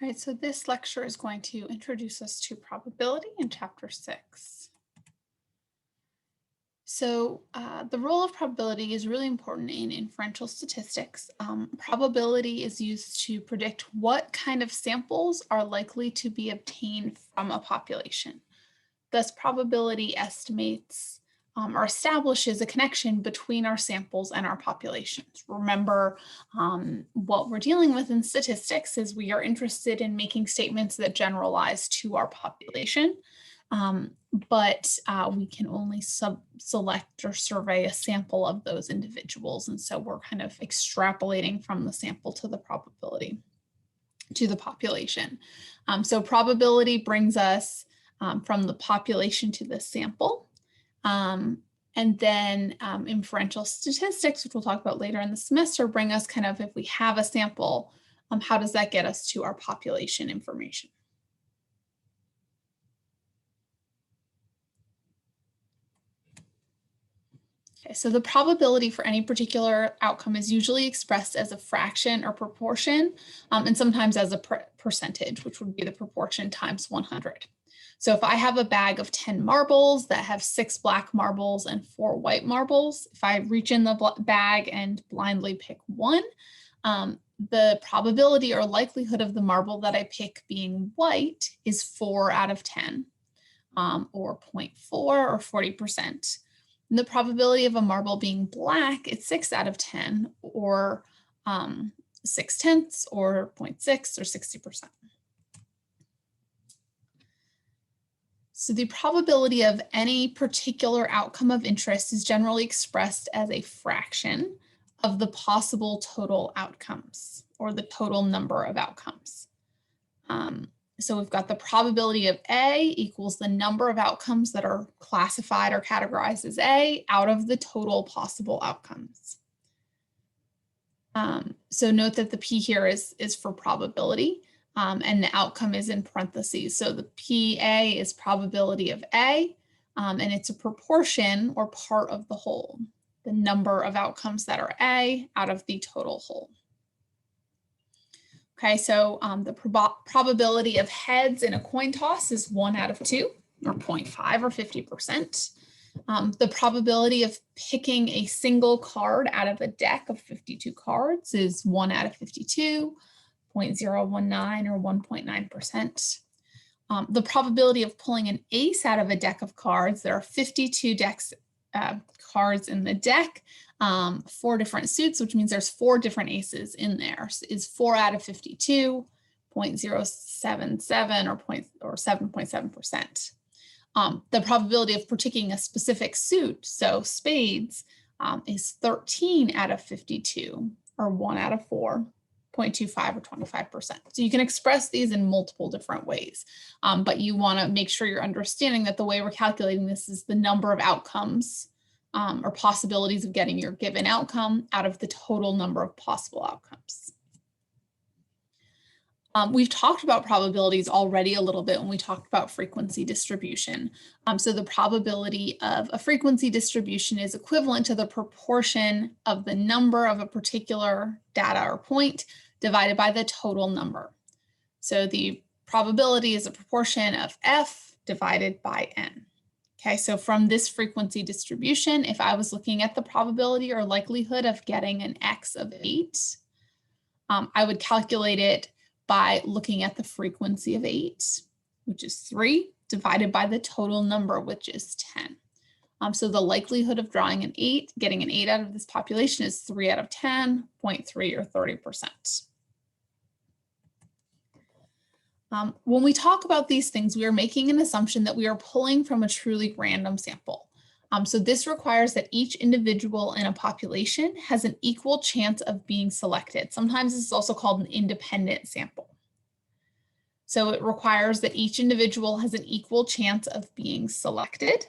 All right, so this lecture is going to introduce us to probability in chapter 6. So the role of probability is really important in inferential statistics. Probability is used to predict what kind of samples are likely to be obtained from a population. Thus, probability estimates or establishes a connection between our samples and our populations. Remember, what we're dealing with in statistics is we are interested in making statements that generalize to our population, but we can only select or survey a sample of those individuals. And so we're kind of extrapolating from the sample to the probability to the population. So probability brings us from the population to the sample. And then inferential statistics, which we'll talk about later in the semester, bring us kind of, if we have a sample, how does that get us to our population information? Okay, so the probability for any particular outcome is usually expressed as a fraction or proportion, and sometimes as a percentage, which would be the proportion times 100. So if I have a bag of 10 marbles that have 6 black marbles and 4 white marbles, if I reach in the bag and blindly pick one, the probability or likelihood of the marble that I pick being white is 4 out of 10, or 0.4 or 40%. And the probability of a marble being black is 6 out of 10, or 0.6 or 0.6 or 60%. So the probability of any particular outcome of interest is generally expressed as a fraction of the possible total outcomes, or the total number of outcomes. So we've got the probability of A equals the number of outcomes that are classified or categorized as A out of the total possible outcomes. So note that the P here is for probability. And the outcome is in parentheses. So the PA is probability of A, and it's a proportion or part of the whole, the number of outcomes that are A out of the total whole. Okay, so the probability of heads in a coin toss is 1 out of 2, or 0.5 or 50%. The probability of picking a single card out of a deck of 52 cards is 1 out of 52. 0.019 or 1.9%. The probability of pulling an ace out of a deck of cards, there are 52 cards in the deck, 4 different suits, which means there's 4 different aces in there, is 4 out of 52, 0.077 or 7.7%. The probability of picking a specific suit, so spades, is 13 out of 52, or 1 out of 4. 0.25 or 25%. So you can express these in multiple different ways, but you want to make sure you're understanding that the way we're calculating this is the number of outcomes or possibilities of getting your given outcome out of the total number of possible outcomes. We've talked about probabilities already a little bit when we talked about frequency distribution. So the probability of a frequency distribution is equivalent to the proportion of the number of a particular data or point divided by the total number. So the probability is a proportion of F divided by N. Okay, so from this frequency distribution, if I was looking at the probability or likelihood of getting an X of 8, I would calculate it by looking at the frequency of 8, which is 3, divided by the total number, which is 10. So the likelihood of getting an 8 out of this population is 3 out of 10, 0.3 or 30%. When we talk about these things, we are making an assumption that we are pulling from a truly random sample. So this requires that each individual in a population has an equal chance of being selected. Sometimes this is also called an independent sample. So it requires that each individual has an equal chance of being selected,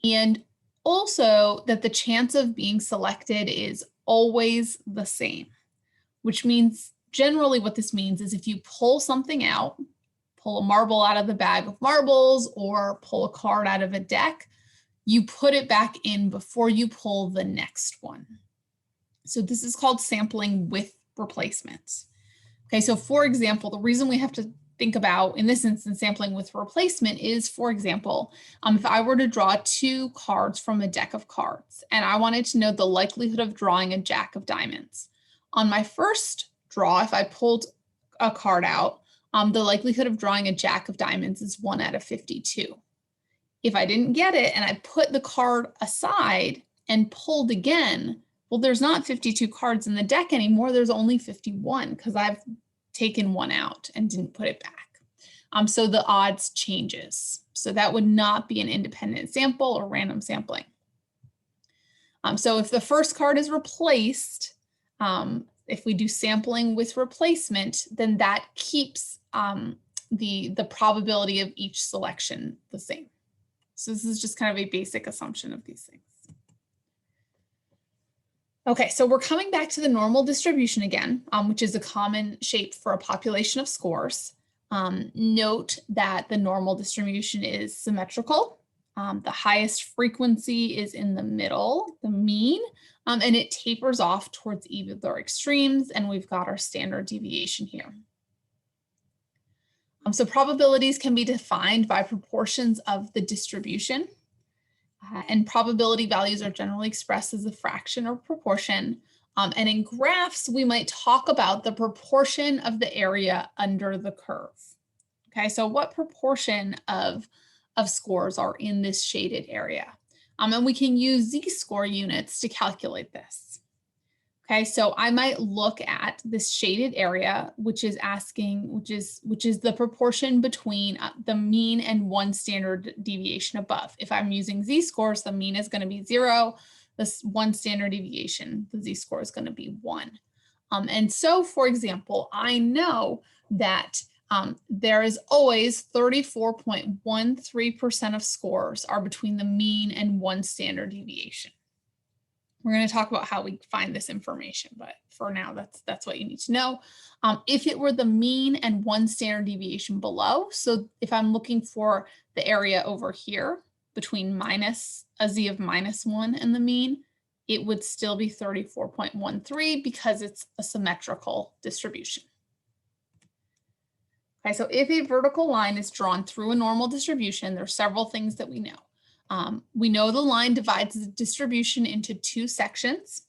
and also that the chance of being selected is always the same, which means generally what this means is if you pull something out, pull a marble out of the bag of marbles or pull a card out of a deck, you put it back in before you pull the next one. So this is called sampling with replacements. Okay, so for example, the reason we have to think about, in this instance, sampling with replacement is, for example, if I were to draw 2 cards from a deck of cards and I wanted to know the likelihood of drawing a jack of diamonds. On my first draw, if I pulled a card out, the likelihood of drawing a jack of diamonds is 1 out of 52. If I didn't get it and I put the card aside and pulled again, well, there's not 52 cards in the deck anymore. There's only 51 because I've taken one out and didn't put it back. So the odds changes. So that would not be an independent sample or random sampling. So if the first card is replaced, if we do sampling with replacement, then that keeps the probability of each selection the same. So this is just kind of a basic assumption of these things. Okay, so we're coming back to the normal distribution again, which is a common shape for a population of scores. Note that the normal distribution is symmetrical. The highest frequency is in the middle, the mean, and it tapers off towards either extremes, and we've got our standard deviation here. So probabilities can be defined by proportions of the distribution. And probability values are generally expressed as a fraction or proportion. And in graphs, we might talk about the proportion of the area under the curve. Okay, so what proportion of scores are in this shaded area? And we can use z-score units to calculate this. Okay, so I might look at this shaded area, which is the proportion between the mean and 1 standard deviation above. If I'm using z-scores, the mean is going to be 0. This 1 standard deviation, the z-score is going to be 1. And so, for example, I know that there is always 34.13% of scores are between the mean and 1 standard deviation. We're going to talk about how we find this information, but for now, that's what you need to know. If it were the mean and 1 standard deviation below, so if I'm looking for the area over here between minus a z of -1 and the mean, it would still be 34.13 because it's a symmetrical distribution. Okay, so if a vertical line is drawn through a normal distribution, there are several things that we know. We know the line divides the distribution into 2 sections.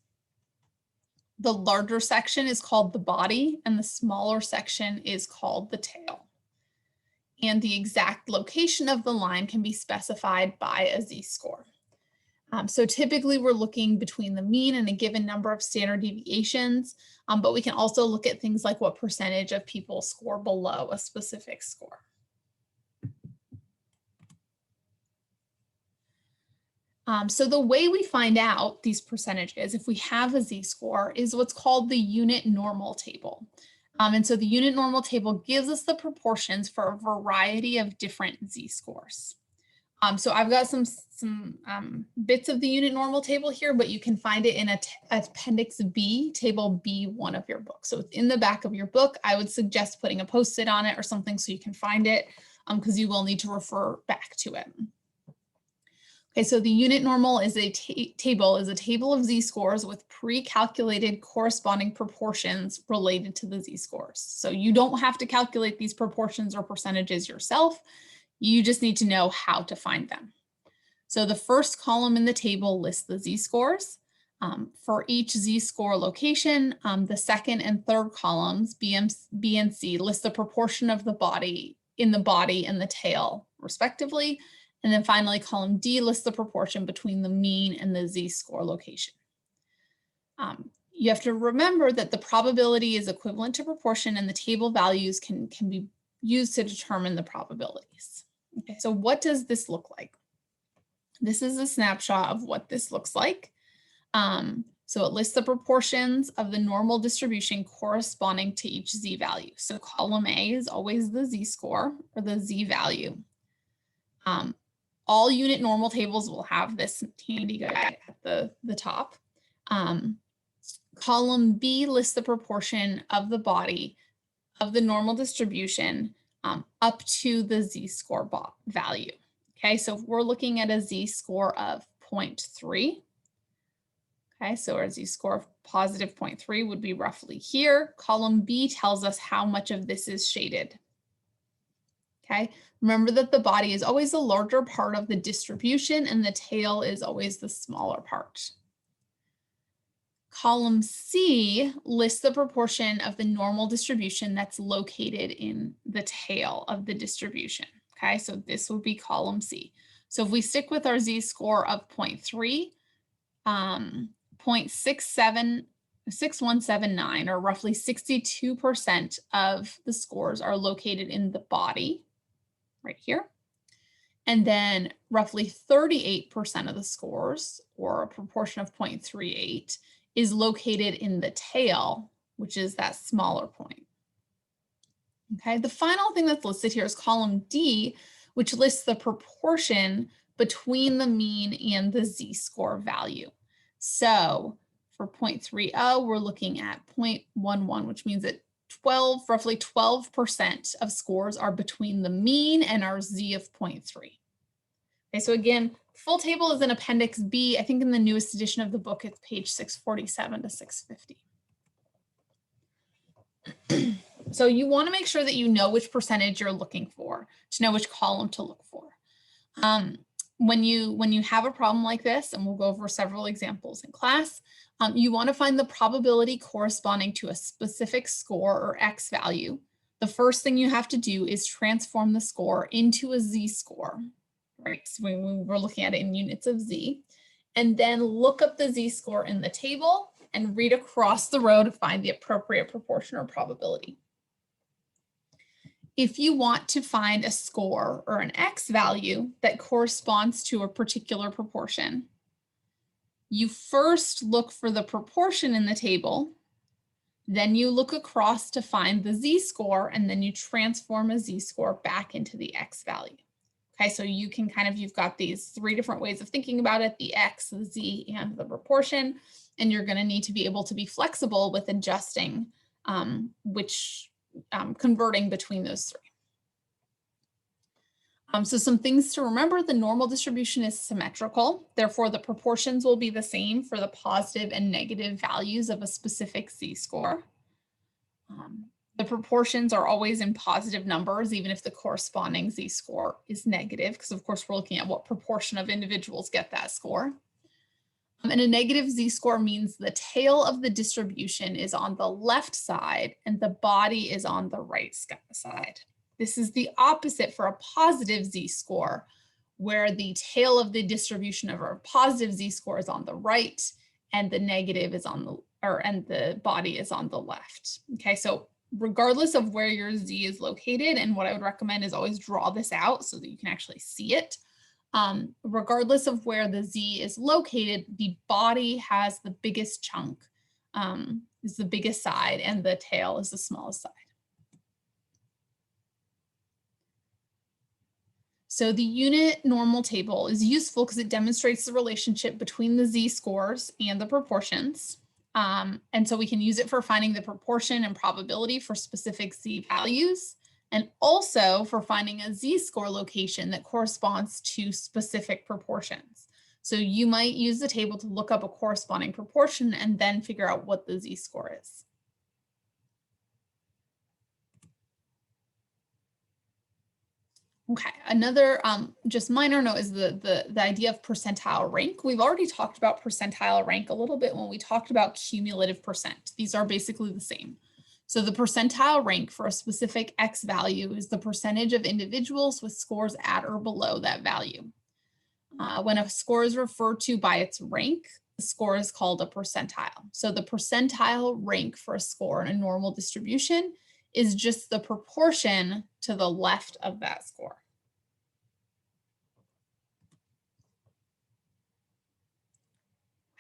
The larger section is called the body, and the smaller section is called the tail. And the exact location of the line can be specified by a z-score. So typically we're looking between the mean and a given number of standard deviations, but we can also look at things like what percentage of people score below a specific score. So the way we find out these percentages, if we have a z-score, is what's called the unit normal table. And so the unit normal table gives us the proportions for a variety of different z-scores. So I've got some bits of the unit normal table here, but you can find it in Appendix B, Table B1 of your book. So it's in the back of your book. I would suggest putting a Post-it on it or something so you can find it, because you will need to refer back to it. Okay, so the unit normal is a table of z-scores with pre-calculated corresponding proportions related to the z-scores. So you don't have to calculate these proportions or percentages yourself. You just need to know how to find them. So the first column in the table lists the z-scores. For each z-score location, the second and third columns, B and C, list the proportion of the body and the tail, respectively. And then finally, column D lists the proportion between the mean and the z-score location. You have to remember that the probability is equivalent to proportion, and the table values can be used to determine the probabilities. Okay, so what does this look like? This is a snapshot of what this looks like. So it lists the proportions of the normal distribution corresponding to each z value. So column A is always the z-score or the z value. All unit normal tables will have this handy guide at the top. Column B lists the proportion of the body of the normal distribution up to the z-score value. Okay, so if we're looking at a z-score of 0.3, okay, so our z-score of positive 0.3 would be roughly here. Column B tells us how much of this is shaded. Okay, remember that the body is always the larger part of the distribution and the tail is always the smaller part. Column C lists the proportion of the normal distribution that's located in the tail of the distribution. Okay, so this would be column C. So if we stick with our z-score of 0.3, 0.6179, or roughly 62% of the scores are located in the body, right here. And then roughly 38% of the scores, or a proportion of 0.38, is located in the tail, which is that smaller point. Okay, the final thing that's listed here is column D, which lists the proportion between the mean and the z-score value. So for 0.30, we're looking at 0.11, which means that roughly 12% of scores are between the mean and our z of 0.3. Okay, so again, full table is in Appendix B. I think in the newest edition of the book, it's page 647 to 650. So you want to make sure that you know which percentage you're looking for, to know which column to look for. When you have a problem like this, and we'll go over several examples in class, you want to find the probability corresponding to a specific score or X value. The first thing you have to do is transform the score into a z-score, right? So we're looking at it in units of z, and then look up the z-score in the table and read across the row to find the appropriate proportion or probability. If you want to find a score or an X value that corresponds to a particular proportion, you first look for the proportion in the table, then you look across to find the z-score, and then you transform a z-score back into the X value. Okay, so you can you've got these three different ways of thinking about it: the X, the Z, and the proportion, and you're going to need to be able to be flexible with adjusting converting between those three. So some things to remember: the normal distribution is symmetrical. Therefore, the proportions will be the same for the positive and negative values of a specific z-score. The proportions are always in positive numbers, even if the corresponding z-score is negative, because of course we're looking at what proportion of individuals get that score. And a negative z-score means the tail of the distribution is on the left side and the body is on the right side. This is the opposite for a positive z-score, where the tail of the distribution of our positive z-score is on the right and the negative is on and the body is on the left. Okay, so regardless of where your z is located, and what I would recommend is always draw this out so that you can actually see it. Regardless of where the z is located, the body has the biggest chunk, is the biggest side, and the tail is the smallest side. So the unit normal table is useful because it demonstrates the relationship between the z-scores and the proportions. And so we can use it for finding the proportion and probability for specific z values, and also for finding a z-score location that corresponds to specific proportions. So you might use the table to look up a corresponding proportion and then figure out what the z-score is. Okay, another just minor note is the idea of percentile rank. We've already talked about percentile rank a little bit when we talked about cumulative percent. These are basically the same. So the percentile rank for a specific X value is the percentage of individuals with scores at or below that value. When a score is referred to by its rank, the score is called a percentile. So the percentile rank for a score in a normal distribution is just the proportion to the left of that score.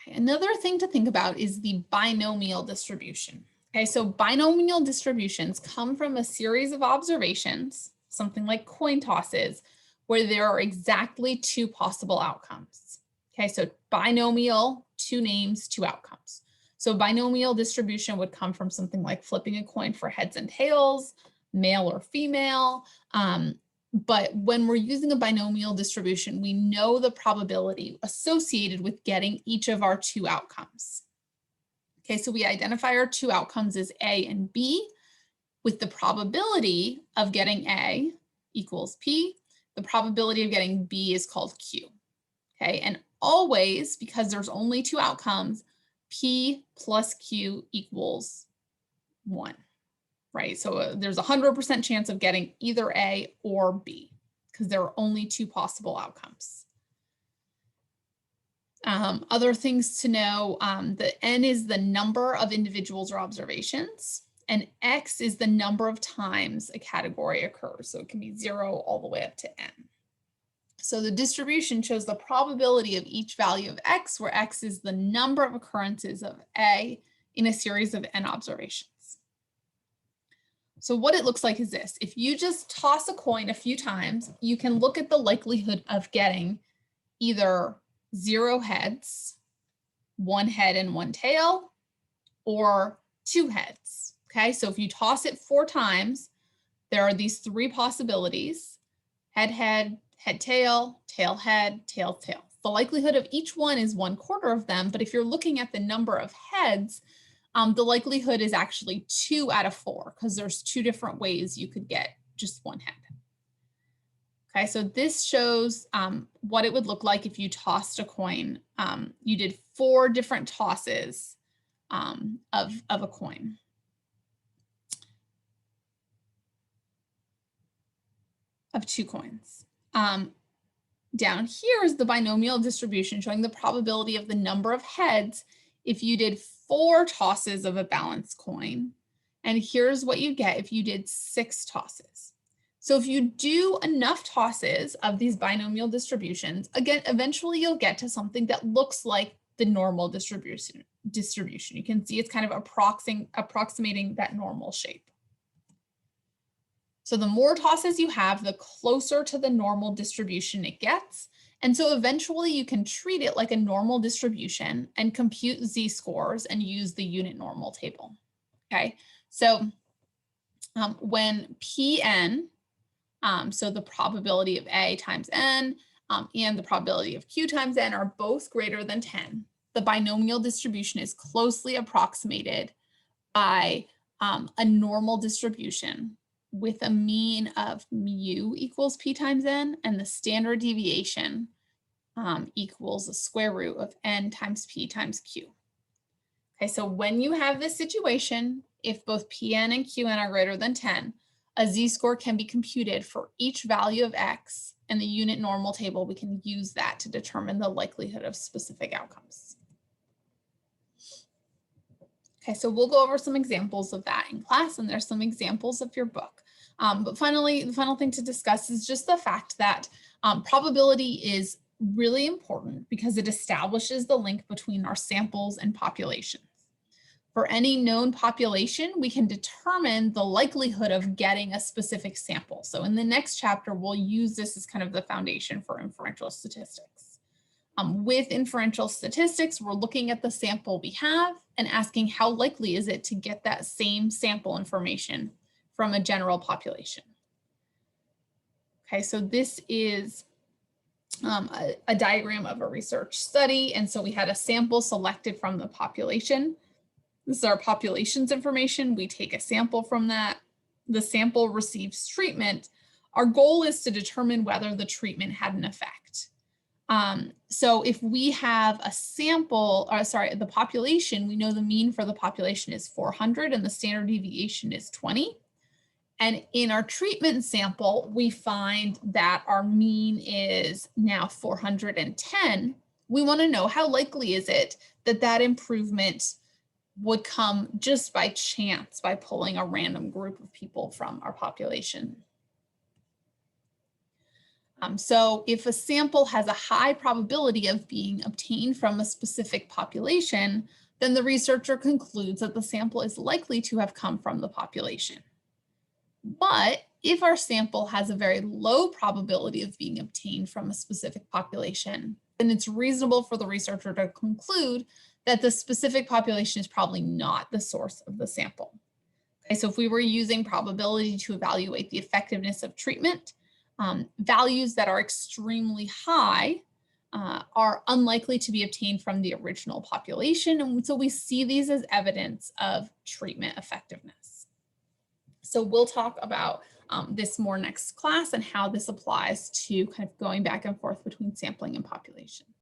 Okay, another thing to think about is the binomial distribution. Okay, so binomial distributions come from a series of observations, something like coin tosses, where there are exactly two possible outcomes. Okay, so binomial, two names, two outcomes. So binomial distribution would come from something like flipping a coin for heads and tails, male or female. But when we're using a binomial distribution, we know the probability associated with getting each of our two outcomes. Okay, so we identify our two outcomes as A and B, with the probability of getting A equals P. The probability of getting B is called Q. Okay, and always, because there's only two outcomes, P plus Q equals 1, right? So there's a 100% chance of getting either A or B because there are only two possible outcomes. Other things to know, the N is the number of individuals or observations, and X is the number of times a category occurs. So it can be 0 all the way up to N. So the distribution shows the probability of each value of X, where X is the number of occurrences of A in a series of N observations. So what it looks like is this. If you just toss a coin a few times, you can look at the likelihood of getting either 0 heads, 1 head and 1 tail, or 2 heads. Okay, so if you toss it 4 times, there are these 3 possibilities: head, head, head, tail, tail, head, tail, tail. The likelihood of each one is 1/4 of them, but if you're looking at the number of heads, the likelihood is actually 2 out of 4 because there's 2 different ways you could get just 1 head. Okay, so this shows what it would look like if you tossed a coin. You did 4 different tosses of a coin. Of 2 coins. Down here is the binomial distribution showing the probability of the number of heads if you did 4 tosses of a balanced coin. And here's what you get if you did 6 tosses. So if you do enough tosses of these binomial distributions, again, eventually you'll get to something that looks like the normal distribution. You can see it's kind of approximating that normal shape. So the more tosses you have, the closer to the normal distribution it gets. And so eventually you can treat it like a normal distribution and compute z-scores and use the unit normal table. Okay, so when Pn, so the probability of A times N and the probability of Q times N are both greater than 10, the binomial distribution is closely approximated by a normal distribution with a mean of mu equals P times N, and the standard deviation equals the square root of N times P times Q. Okay, so when you have this situation, if both Pn and Qn are greater than 10, a z-score can be computed for each value of X, and the unit normal table, we can use that to determine the likelihood of specific outcomes. Okay, so we'll go over some examples of that in class, and there's some examples of your book. But finally, the final thing to discuss is just the fact that probability is really important because it establishes the link between our samples and populations. For any known population, we can determine the likelihood of getting a specific sample. So in the next chapter, we'll use this as kind of the foundation for inferential statistics. With inferential statistics, we're looking at the sample we have and asking how likely is it to get that same sample information from a general population. Okay, so this is a diagram of a research study. And so we had a sample selected from the population. This is our population's information. We take a sample from that. The sample receives treatment. Our goal is to determine whether the treatment had an effect. So if we have a sample, or sorry, the population, we know the mean for the population is 400 and the standard deviation is 20. And in our treatment sample, we find that our mean is now 410. We want to know how likely is it that that improvement would come just by chance by pulling a random group of people from our population. So if a sample has a high probability of being obtained from a specific population, then the researcher concludes that the sample is likely to have come from the population. But if our sample has a very low probability of being obtained from a specific population, then it's reasonable for the researcher to conclude that the specific population is probably not the source of the sample. Okay, so if we were using probability to evaluate the effectiveness of treatment, values that are extremely high are unlikely to be obtained from the original population. And so we see these as evidence of treatment effectiveness. So we'll talk about this more next class and how this applies to kind of going back and forth between sampling and population.